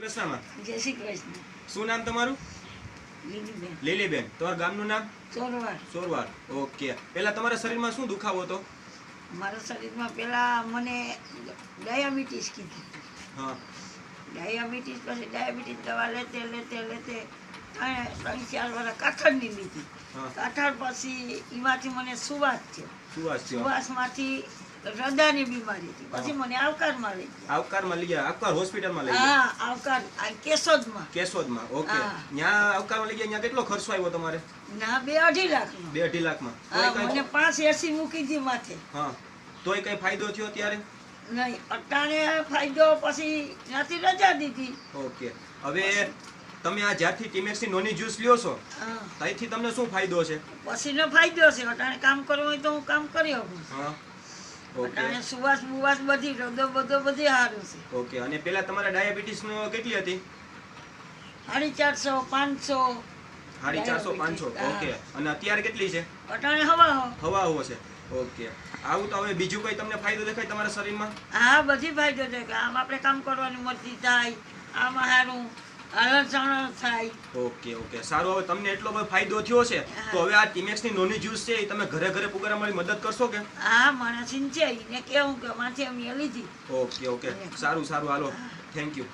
કૃષ્ણમાં. જય શ્રી કૃષ્ણ. શું નામ તમારું? લીલીબેન. લીલીબેન. તમારા ગામનું નામ? ચોરવાડ. સોરવાડ. ઓકે. પહેલા તમારા શરીરમાં શું દુખાવો હતો? મારા શરીરમાં પહેલા મને ડાયાબિટીસ કીધી હતી. હા. ડાયાબિટીસ પછી ડાયાબિટીસ દવા લેતે લેતે લેતે 3-4 વર્ષ કાથળની લીધી. હા. કાથળ પછી એમાંથી મને સુવાસ થયો. સુવાસ થયો. સુવાસમાંથી હૃદયની બીમારી હતી. પછી મને આવકારમાં લઈ ગયા. આવકારમાં લઈ ગયા. આવકાર હોસ્પિટલમાં લઈ ગયા. હા, આવકાર આ કેશોદમાં. કેશોદમાં. ઓકે. હા. ત્યાં આવકારમાં લઈ ગયા. ત્યાં કેટલો ખર્ચો આવ્યો તમારે? ના 2-2.5 લાખનો. 2-2.5 લાખમાં. હા, તોય મને કઈ 5 એસી મૂકી દી માથે. હા. તોય કઈ ફાયદો થયો ત્યારે? નહીં, અટાણે ફાયદો પછી ત્યાંથી રજા દીધી. ઓકે. હવે તમે આ જ્યારથી ટીમેક્સની નોની જ્યુસ લ્યો છો હા, ત્યાંથી તમને શું ફાયદો છે? પછીનો ફાયદો છે. અટાણે કામ કરવું હોય તો હું કામ કરી શકું. હા. ઓકે. અટાણે સુવાસ બુવાસ બધી હૃદય બધો બધી સારું છે. ઓકે. અને પેલા તમારે ડાયાબિટીસ કેટલી હતી? 450, 500. 450, 500. હા. ઓકે. અને અત્યારે કેટલી છે? અટાણે હવા. હવાઓ છે. ઓકે. આવું તો હવે બીજું કઈ તમને ફાયદો દેખાય તમારા શરીરમાં? હા, બધી ફાયદો છે કે આમ આપણે કામ કરવાની મરજી થાય, આમાં સારું હલનચલન થાય. ઓકે. ઓકે. સારું. હવે તમને એટલો બધો ફાયદો થયો છે તો હવે આ ટીમેક્સની નોની જ્યુસ છે એ તમે ઘરે ઘરે પુગાડવા મારી મદદ કરશો કે? હા, મને સિંચાઈ ને કેવું કે માથે અમે લીધી. ઓકે. ઓકે. સારું. સારું. હાલો. Thank you.